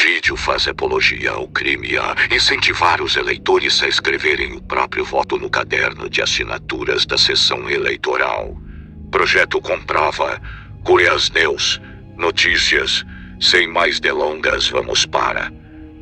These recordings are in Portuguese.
vídeo faz apologia ao crime a incentivar os eleitores a escreverem o próprio voto no caderno de assinaturas da sessão eleitoral. Projeto comprova. Curious News. Notícias. Sem mais delongas, vamos para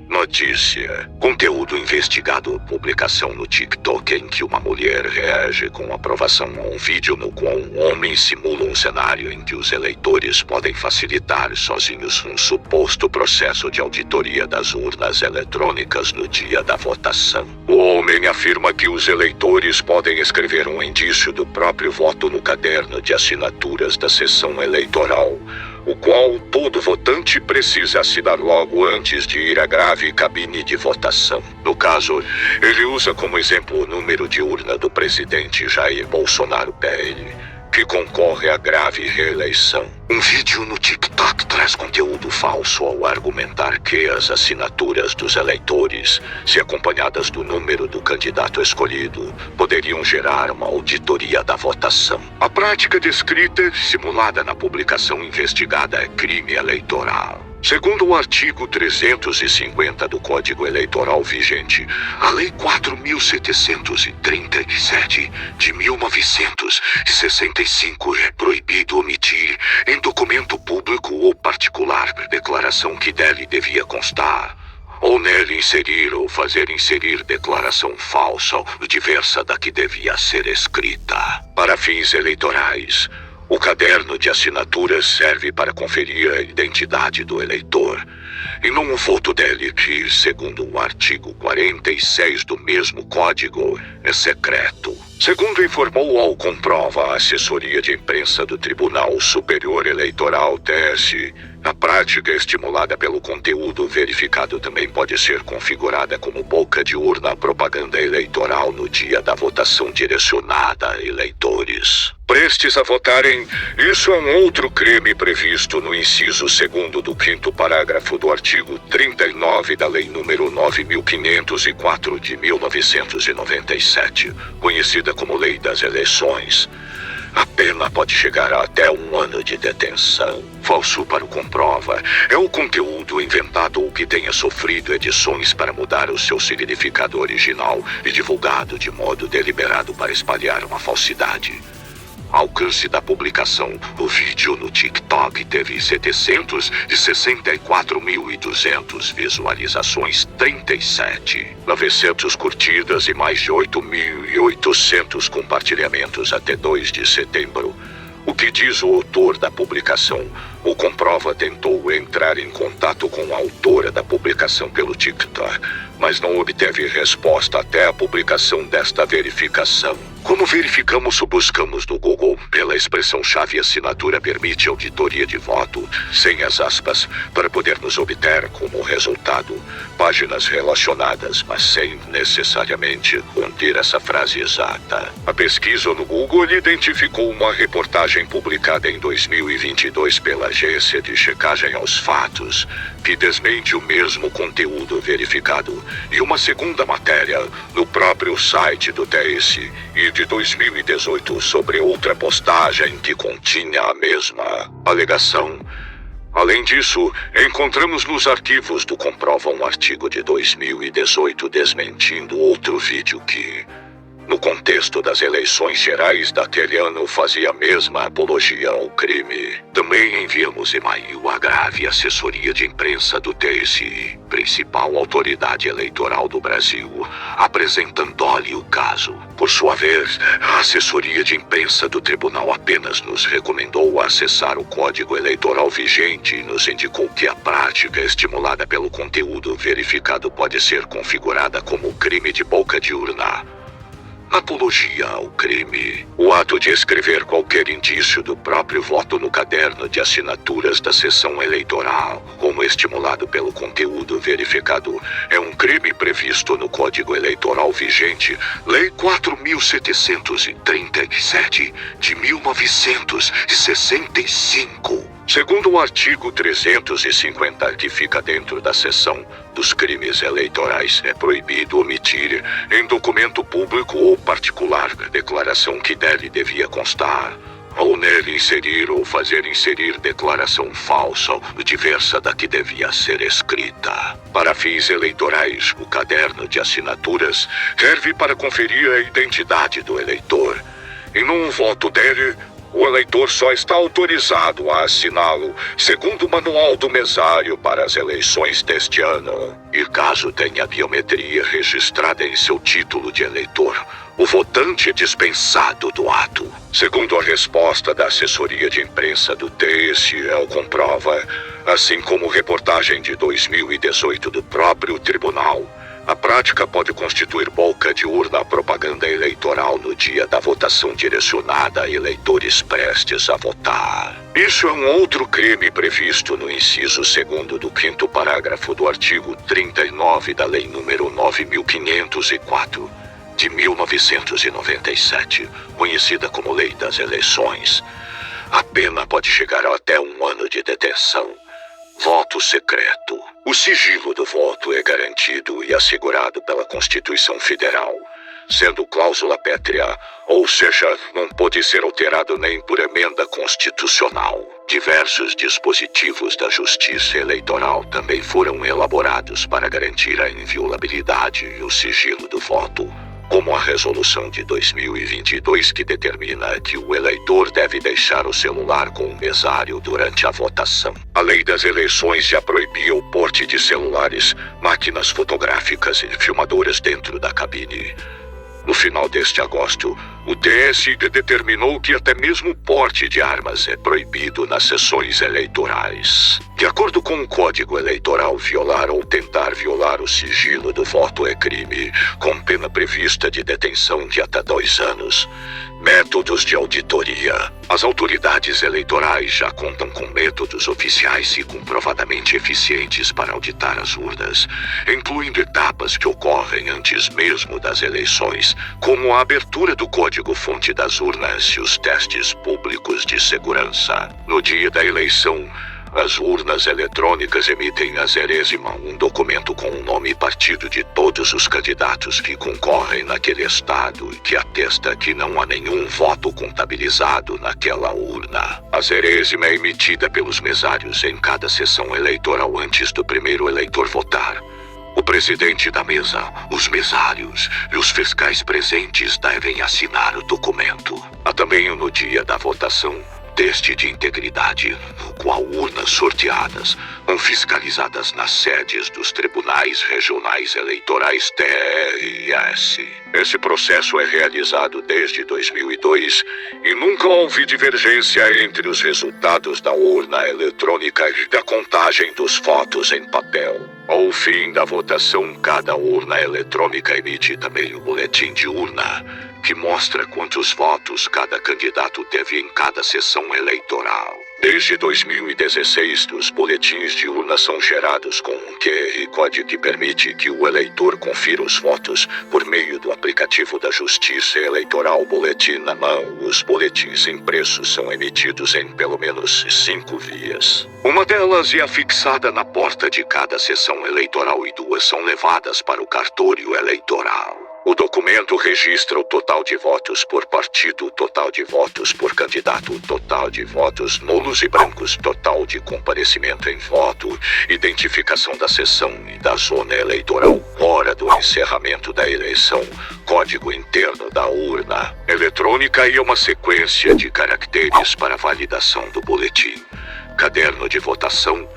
notícia. Conteúdo investigado. Publicação no TikTok em que uma mulher reage com aprovação a um vídeo no qual um homem simula um cenário em que os eleitores podem facilitar sozinhos um suposto processo de auditoria das urnas eletrônicas no dia da votação. O homem afirma que os eleitores podem escrever um indício do próprio voto no caderno de assinaturas da sessão eleitoral, o qual todo votante precisa assinar logo antes de ir à grave cabine de votação. No caso, ele usa como exemplo o número de urna do presidente Jair Bolsonaro PL, que concorre à grave reeleição. Um vídeo no TikTok traz conteúdo falso ao argumentar que as assinaturas dos eleitores, se acompanhadas do número do candidato escolhido, poderiam gerar uma auditoria da votação. A prática descrita e simulada na publicação investigada é crime eleitoral. Segundo o artigo 350 do Código Eleitoral vigente, a Lei 4.737 de 1965 é proibido omitir em documento público ou particular declaração que dele devia constar, ou nele inserir ou fazer inserir declaração falsa ou diversa da que devia ser escrita. Para fins eleitorais, o caderno de assinaturas serve para conferir a identidade do eleitor, e não o voto dele, que, segundo o artigo 46 do mesmo código, é secreto. Segundo informou ao Comprova a assessoria de imprensa do Tribunal Superior Eleitoral, TSE, a prática estimulada pelo conteúdo verificado também pode ser configurada como boca de urna propaganda eleitoral no dia da votação direcionada a eleitores prestes a votarem. Isso é um outro crime previsto no inciso 2º do 5º parágrafo do artigo 39 da Lei nº 9.504 de 1997, conhecida como Lei das Eleições. A pena pode chegar a até 1 ano de detenção. Falso para o Comprova é o conteúdo inventado ou que tenha sofrido edições para mudar o seu significado original e divulgado de modo deliberado para espalhar uma falsidade. Alcance da publicação: o vídeo no TikTok teve 764.200 visualizações, 37, 900 curtidas e mais de 8.800 compartilhamentos até 2 de setembro. O que diz o autor da publicação? O Comprova tentou entrar em contato com a autora da publicação pelo TikTok, mas não obteve resposta até a publicação desta verificação. Como verificamos ou buscamos no Google pela expressão-chave assinatura permite auditoria de voto, sem as aspas, para podermos obter como resultado páginas relacionadas, mas sem necessariamente conter essa frase exata. A pesquisa no Google identificou uma reportagem publicada em 2022 pela Agência de Checagem aos Fatos, que desmente o mesmo conteúdo verificado, e uma segunda matéria no próprio site do TSE e de 2018 sobre outra postagem que continha a mesma alegação. Além disso, encontramos nos arquivos do Comprova um artigo de 2018 desmentindo outro vídeo que, no contexto das eleições gerais daquele ano, fazia a mesma apologia ao crime. Também enviamos e-mail à grave assessoria de imprensa do TSE, principal autoridade eleitoral do Brasil, apresentando-lhe o caso. Por sua vez, a assessoria de imprensa do tribunal apenas nos recomendou acessar o Código Eleitoral vigente e nos indicou que a prática estimulada pelo conteúdo verificado pode ser configurada como crime de boca de urna. Apologia ao crime. O ato de escrever qualquer indício do próprio voto no caderno de assinaturas da sessão eleitoral, como estimulado pelo conteúdo verificado, é um crime previsto no Código Eleitoral vigente, Lei 4.737 de 1965. Segundo o artigo 350, que fica dentro da seção dos crimes eleitorais, é proibido omitir em documento público ou particular declaração que dele devia constar, ou nele inserir ou fazer inserir declaração falsa ou diversa da que devia ser escrita. Para fins eleitorais, o caderno de assinaturas serve para conferir a identidade do eleitor. E num voto dele, o eleitor só está autorizado a assiná-lo segundo o manual do mesário para as eleições deste ano. E caso tenha biometria registrada em seu título de eleitor, o votante é dispensado do ato. Segundo a resposta da assessoria de imprensa do TSE comprova, assim como reportagem de 2018 do próprio tribunal, a prática pode constituir boca de urna à propaganda eleitoral no dia da votação direcionada a eleitores prestes a votar. Isso é um outro crime previsto no inciso 2º do 5º parágrafo do artigo 39 da Lei nº 9.504, de 1997, conhecida como Lei das Eleições. A pena pode chegar até 1 ano de detenção. Voto secreto. O sigilo do voto é garantido e assegurado pela Constituição Federal, sendo cláusula pétrea, ou seja, não pode ser alterado nem por emenda constitucional. Diversos dispositivos da Justiça Eleitoral também foram elaborados para garantir a inviolabilidade e o sigilo do voto, como a resolução de 2022 que determina que o eleitor deve deixar o celular com o mesário durante a votação. A lei das eleições já proibia o porte de celulares, máquinas fotográficas e filmadoras dentro da cabine. No final deste agosto, o TSE determinou que até mesmo o porte de armas é proibido nas sessões eleitorais. De acordo com o Código Eleitoral, violar ou tentar violar o sigilo do voto é crime, com pena prevista de detenção de até 2 anos. Métodos de auditoria. As autoridades eleitorais já contam com métodos oficiais e comprovadamente eficientes para auditar as urnas, incluindo etapas que ocorrem antes mesmo das eleições, como a abertura do código-fonte das urnas e os testes públicos de segurança. No dia da eleição, as urnas eletrônicas emitem a zerésima, um documento com o nome e partido de todos os candidatos que concorrem naquele estado e que atesta que não há nenhum voto contabilizado naquela urna. A zerésima é emitida pelos mesários em cada sessão eleitoral antes do primeiro eleitor votar. O presidente da mesa, os mesários e os fiscais presentes devem assinar o documento. Há também no dia da votação teste de integridade, no qual urnas sorteadas são fiscalizadas nas sedes dos Tribunais Regionais Eleitorais TRS. Esse processo é realizado desde 2002 e nunca houve divergência entre os resultados da urna eletrônica e da contagem dos votos em papel. Ao fim da votação, cada urna eletrônica emite também o boletim de urna, que mostra quantos votos cada candidato teve em cada sessão eleitoral. Desde 2016, os boletins de urna são gerados com um QR Code que permite que o eleitor confira os votos por meio do aplicativo da Justiça Eleitoral Boletim na mão. Os boletins impressos são emitidos em pelo menos 5 vias. Uma delas é afixada na porta de cada sessão eleitoral e 2 são levadas para o cartório eleitoral. O documento registra o total de votos por partido, total de votos por candidato, total de votos nulos e brancos, total de comparecimento em voto, identificação da sessão e da zona eleitoral, hora do encerramento da eleição, código interno da urna eletrônica e uma sequência de caracteres para validação do boletim. Caderno de votação.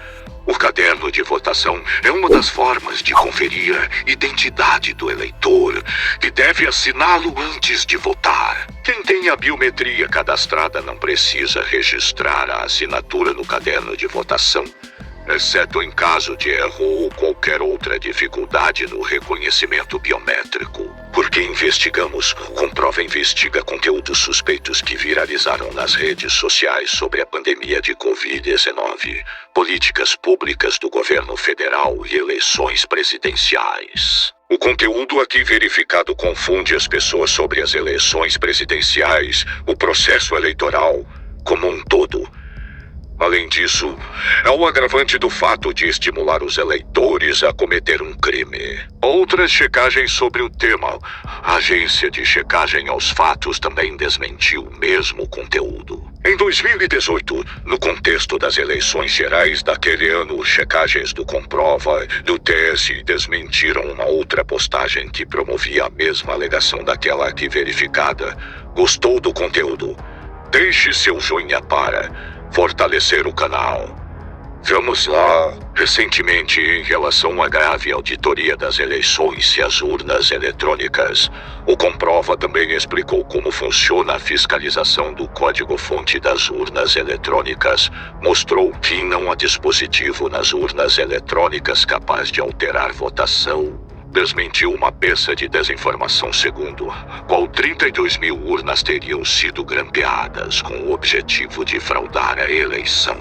O caderno de votação é uma das formas de conferir a identidade do eleitor, que deve assiná-lo antes de votar. Quem tem a biometria cadastrada não precisa registrar a assinatura no caderno de votação, exceto em caso de erro ou qualquer outra dificuldade no reconhecimento biométrico. Porque investigamos, Comprova investiga conteúdos suspeitos que viralizaram nas redes sociais sobre a pandemia de Covid-19, políticas públicas do governo federal e eleições presidenciais. O conteúdo aqui verificado confunde as pessoas sobre as eleições presidenciais, o processo eleitoral como um todo. Além disso, há o agravante do fato de estimular os eleitores a cometer um crime. Outras checagens sobre o tema. A agência de checagem aos fatos também desmentiu o mesmo conteúdo. Em 2018, no contexto das eleições gerais daquele ano, checagens do Comprova do TSE desmentiram uma outra postagem que promovia a mesma alegação daquela aqui verificada. Gostou do conteúdo? Deixe seu joinha para fortalecer o canal. Vamos lá. Recentemente, em relação à grave auditoria das eleições e as urnas eletrônicas, o Comprova também explicou como funciona a fiscalização do código-fonte das urnas eletrônicas. Mostrou que não há dispositivo nas urnas eletrônicas capaz de alterar votação. Desmentiu uma peça de desinformação segundo qual 32 mil urnas teriam sido grampeadas com o objetivo de fraudar a eleição.